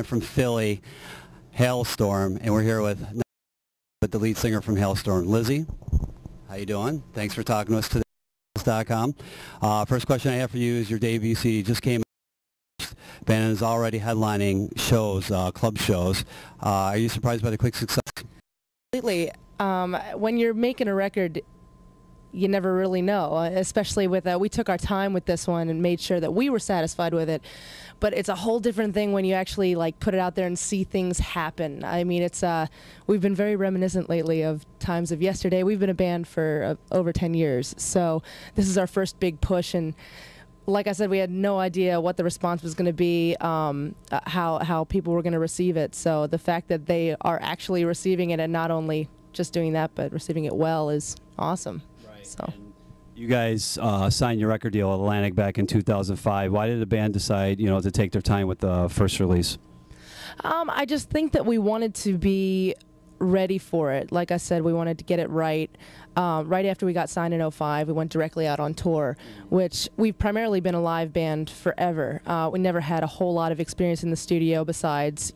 from Philly, Halestorm, and we're here with the lead singer from Halestorm, Lzzy. How you doing? Thanks for talking to us today. First question I have for you is your debut CD just came out. Band is already headlining shows, club shows. Are you surprised by the quick success? Completely. When you're making a record, you never really know, especially with we took our time with this one and made sure that we were satisfied with it. But it's a whole different thing when you actually like put it out there and see things happen. I mean, it's we've been very reminiscent lately of times of yesterday. We've been a band for over 10 years, so this is our first big push. And like I said, we had no idea what the response was going to be, how people were going to receive it. So the fact that they are actually receiving it and not only just doing that, but receiving it well is awesome. Right. So. And you guys signed your record deal with Atlantic back in 2005. Why did the band decide, to take their time with the first release? I just think that we wanted to be ready for it. Like I said, we wanted to get it right. Right after we got signed in 2005, we went directly out on tour, which we've primarily been a live band forever. We never had a whole lot of experience in the studio besides,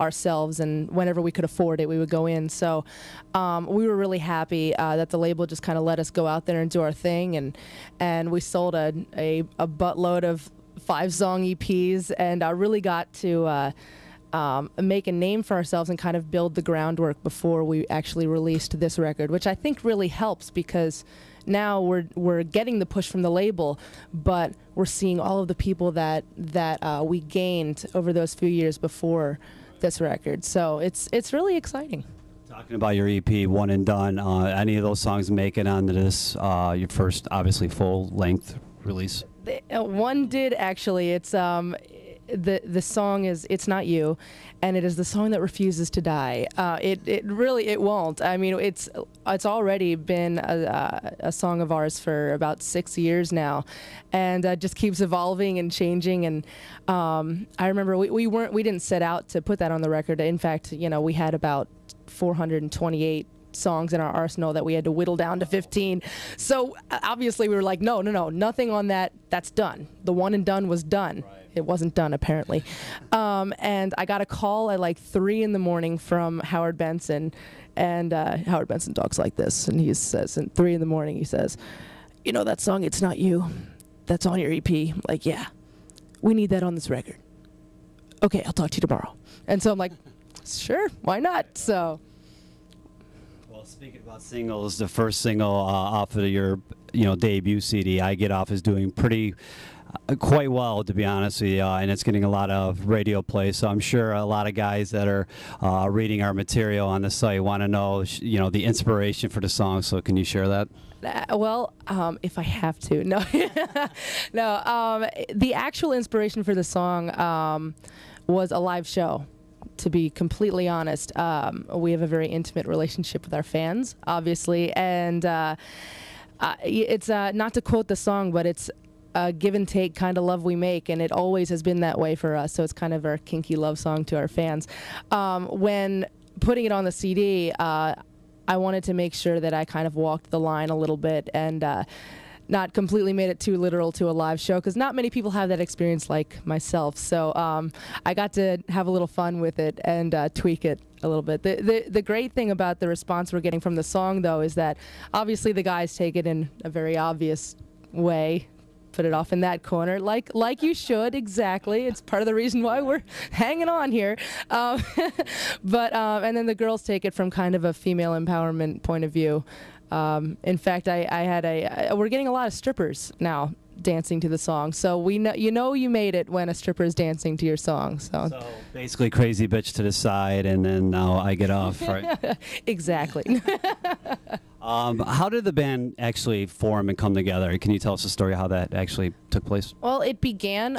ourselves, and whenever we could afford it, we would go in. So we were really happy that the label just kind of let us go out there and do our thing, and we sold a buttload of 5-song EPs, and really got to make a name for ourselves and kind of build the groundwork before we actually released this record, which I think really helps because now we're getting the push from the label, but we're seeing all of the people that we gained over those few years before this record. So it's really exciting. Talking about your EP, One and Done, any of those songs make it onto this, your first, obviously, full-length release? One did, actually. It's the song is It's Not You, and it is the song that refuses to die. It really won't. I mean, it's already been a song of ours for about 6 years now, and just keeps evolving and changing. And I remember we didn't set out to put that on the record. In fact, we had about 428 songs in our arsenal that we had to whittle down to 15. So obviously we were like, no, nothing on that's done. The One and Done was done. Right. It wasn't done, apparently. And I got a call at like 3 in the morning from Howard Benson, and Howard Benson talks like this, and he says, at 3 in the morning, he says, that song, It's Not You, that's on your EP. I'm like, yeah, we need that on this record. Okay, I'll talk to you tomorrow. And so I'm like, sure, why not? So. Well, speaking about singles, the first single off of your debut CD, I Get Off, is doing quite well, to be honest with you, and it's getting a lot of radio play. So I'm sure a lot of guys that are reading our material on the site want to know, the inspiration for the song. So can you share that? Well, if I have to, no, no. The actual inspiration for the song was a live show. To be completely honest, we have a very intimate relationship with our fans, obviously, and it's not to quote the song, but it's a give and take kind of love we make, and it always has been that way for us. So it's kind of our kinky love song to our fans. When putting it on the CD, I wanted to make sure that I kind of walked the line a little bit and not completely made it too literal to a live show, because not many people have that experience like myself. So I got to have a little fun with it and tweak it a little bit. The great thing about the response we're getting from the song, though, is that obviously the guys take it in a very obvious way, put it off in that corner, like you should, exactly. It's part of the reason why we're hanging on here. But and then the girls take it from kind of a female empowerment point of view. In fact, we're getting a lot of strippers now dancing to the song, so we know you made it when a stripper is dancing to your song. So basically, crazy bitch to the side, and then now I get off, right? Exactly. How did the band actually form and come together? Can you tell us a story how that actually took place? Well, it began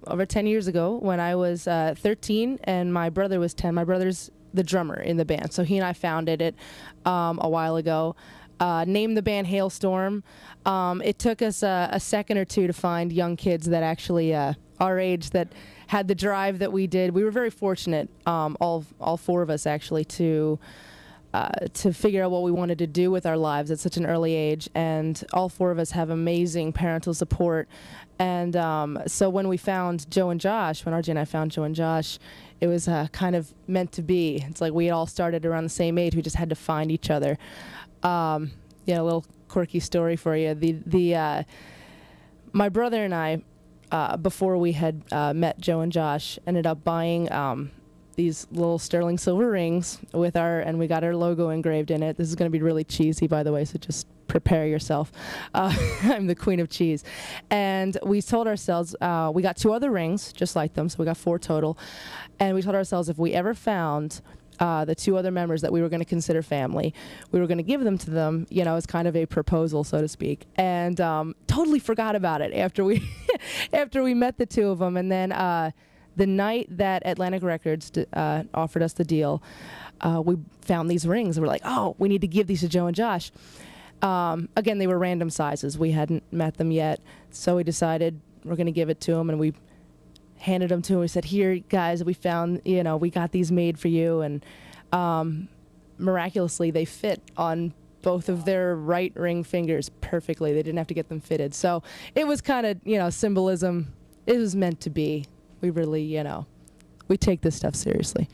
over 10 years ago when I was 13 and my brother was 10. My brother's the drummer in the band, so he and I founded it a while ago. Named the band Halestorm. It took us a second or two to find young kids that actually our age that had the drive that we did. We were very fortunate, all 4 of us actually, to to figure out what we wanted to do with our lives at such an early age, and all four of us have amazing parental support. And so when we found Joe and Josh, when RJ and I found Joe and Josh, it was kind of meant to be. It's like we had all started around the same age. We just had to find each other. Yeah, a little quirky story for you. My brother and I, before we had met Joe and Josh, ended up buying these little sterling silver rings and we got our logo engraved in it. This is going to be really cheesy, by the way, so just prepare yourself. I'm the queen of cheese. And we told ourselves, we got 2 other rings just like them, so we got 4 total. And we told ourselves if we ever found the 2 other members that we were going to consider family, we were going to give them to them, you know, as kind of a proposal, so to speak. And totally forgot about it after we after we met the 2 of them. And then the night that Atlantic Records offered us the deal, we found these rings. We're like, oh, we need to give these to Joe and Josh. Again, they were random sizes. We hadn't met them yet, so we decided we're going to give it to them, and we handed them to them. We said, here, guys, we found, you know, we got these made for you. And miraculously, they fit on both of their right ring fingers perfectly. They didn't have to get them fitted. So it was kind of, you know, symbolism. It was meant to be. We really, you know, we take this stuff seriously.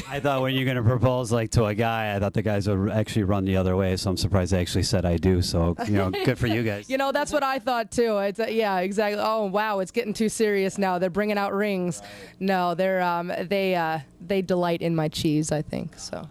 I thought when you're going to propose like to a guy, I thought the guys would actually run the other way. So I'm surprised they actually said I do. So, you know, good for you guys. You know, that's what I thought too. It's, yeah, exactly. Oh, wow, it's getting too serious now. They're bringing out rings. Right. No, they're they delight in my cheese, I think. So.